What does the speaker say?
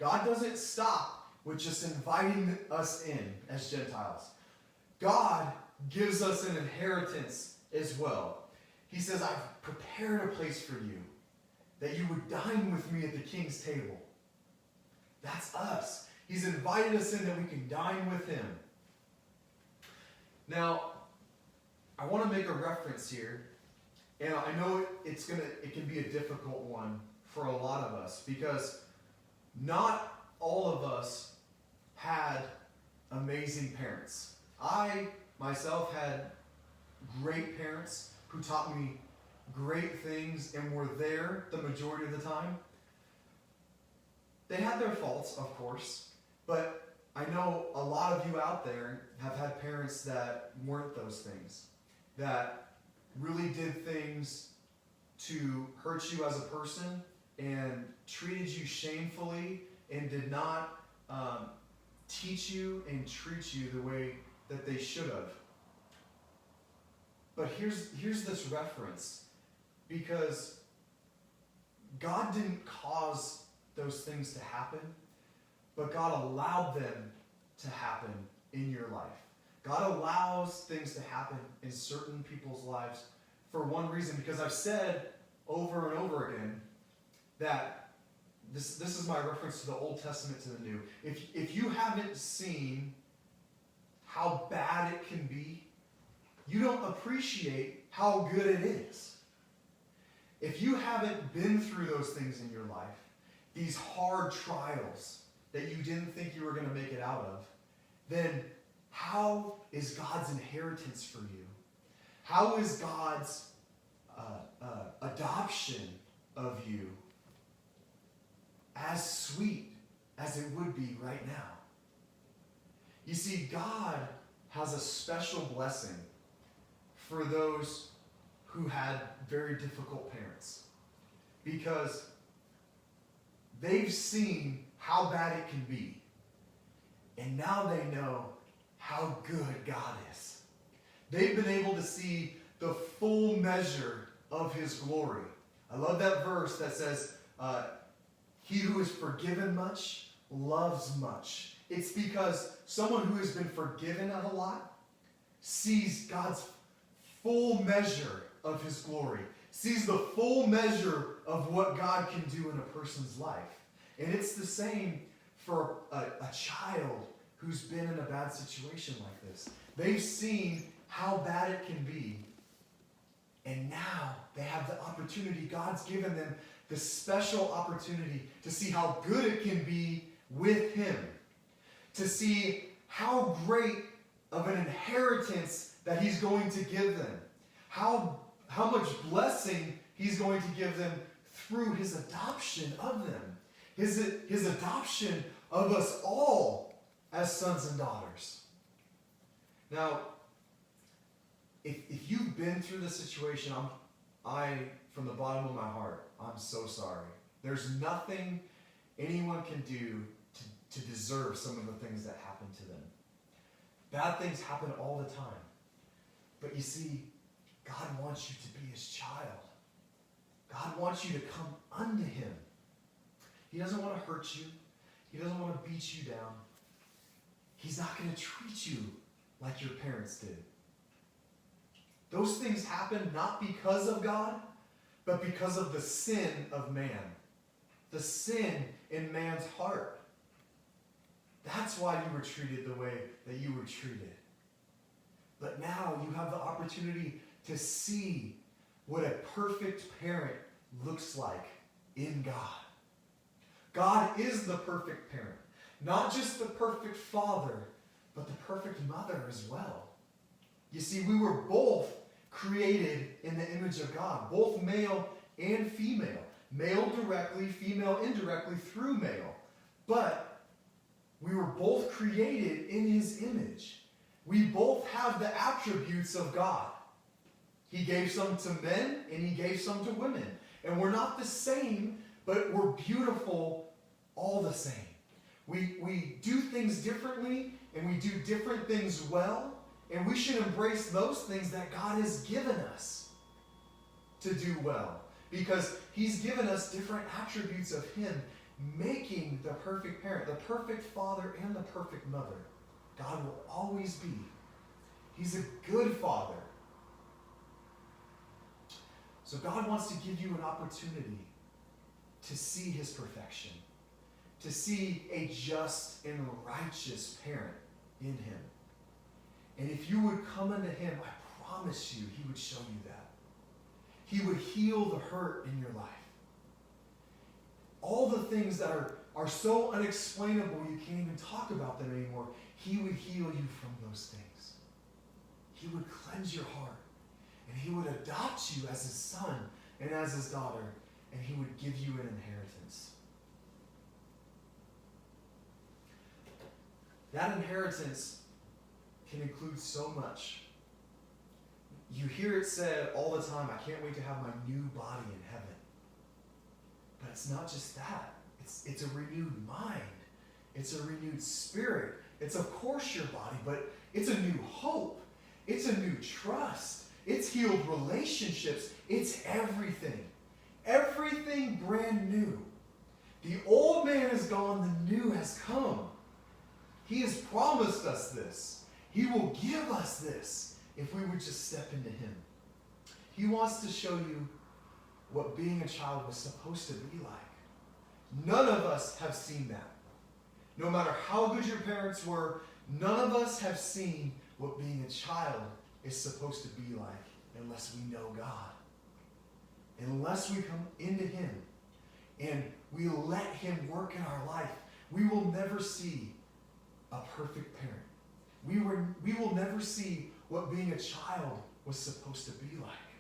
God doesn't stop with just inviting us in as Gentiles. God gives us an inheritance as well. He says, I've prepared a place for you, that you would dine with me at the king's table. That's us. He's invited us in that we can dine with him. Now, I want to make a reference here, and I know it can be a difficult one for a lot of us, because not all of us had amazing parents. I myself had great parents who taught me great things and were there the majority of the time. They had their faults, of course, but I know a lot of you out there have had parents that weren't those things, that really did things to hurt you as a person and treated you shamefully and did not teach you and treat you the way that they should have. But here's this reference, because God didn't cause those things to happen, but God allowed them to happen in your life. God allows things to happen in certain people's lives for one reason, because I've said over and over again that this is my reference to the Old Testament to the New. If you haven't seen how bad it can be, you don't appreciate how good it is. If you haven't been through those things in your life, these hard trials that you didn't think you were going to make it out of, then how is God's inheritance for you? How is God's adoption of you as sweet as it would be right now? You see, God has a special blessing for those who had very difficult parents, because they've seen how bad it can be, and now they know how good God is. They've been able to see the full measure of his glory. I love that verse that says, he who is forgiven much loves much. It's because someone who has been forgiven of a lot sees God's full measure of his glory, sees the full measure of what God can do in a person's life. And it's the same for a child who's been in a bad situation like this. They've seen how bad it can be, and now they have the opportunity. God's given them the special opportunity to see how good it can be with him, to see how great of an inheritance that he's going to give them, how much blessing he's going to give them through his adoption of them, his adoption of us all as sons and daughters. Now, if you've been through this situation, from the bottom of my heart, I'm so sorry. There's nothing anyone can do to deserve some of the things that happen to them. Bad things happen all the time. But you see, God wants you to be his child. God wants you to come unto him. He doesn't want to hurt you. He doesn't want to beat you down. He's not going to treat you like your parents did. Those things happen not because of God, but because of the sin of man. The sin in man's heart. That's why you were treated the way that you were treated. But now you have the opportunity to see what a perfect parent looks like in God. God is the perfect parent. Not just the perfect father, but the perfect mother as well. You see, we were both created in the image of God, both male and female. Male directly, female indirectly through male. But we were both created in his image. We both have the attributes of God. He gave some to men and he gave some to women. And we're not the same, but we're beautiful all the same. We do things differently and we do different things well. And we should embrace those things that God has given us to do well. Because he's given us different attributes of him, making the perfect parent, the perfect father and the perfect mother. God will always be. He's a good father. So God wants to give you an opportunity to see his perfection, to see a just and righteous parent in him. And if you would come unto him, I promise you, he would show you that. He would heal the hurt in your life. All the things that are so unexplainable you can't even talk about them anymore, he would heal you from those things. He would cleanse your heart. And he would adopt you as his son and as his daughter. And he would give you an inheritance. That inheritance can include so much. You hear it said all the time, I can't wait to have my new body in heaven. But it's not just that. It's a renewed mind. It's a renewed spirit. It's of course your body, but it's a new hope. It's a new trust. It's healed relationships. It's everything. Everything brand new. The old man is gone, the new has come. He has promised us this. He will give us this if we would just step into him. He wants to show you what being a child was supposed to be like. None of us have seen that. No matter how good your parents were, none of us have seen what being a child is supposed to be like unless we know God. Unless we come into him and we let him work in our life, we will never see a perfect parent. We will never see what being a child was supposed to be like.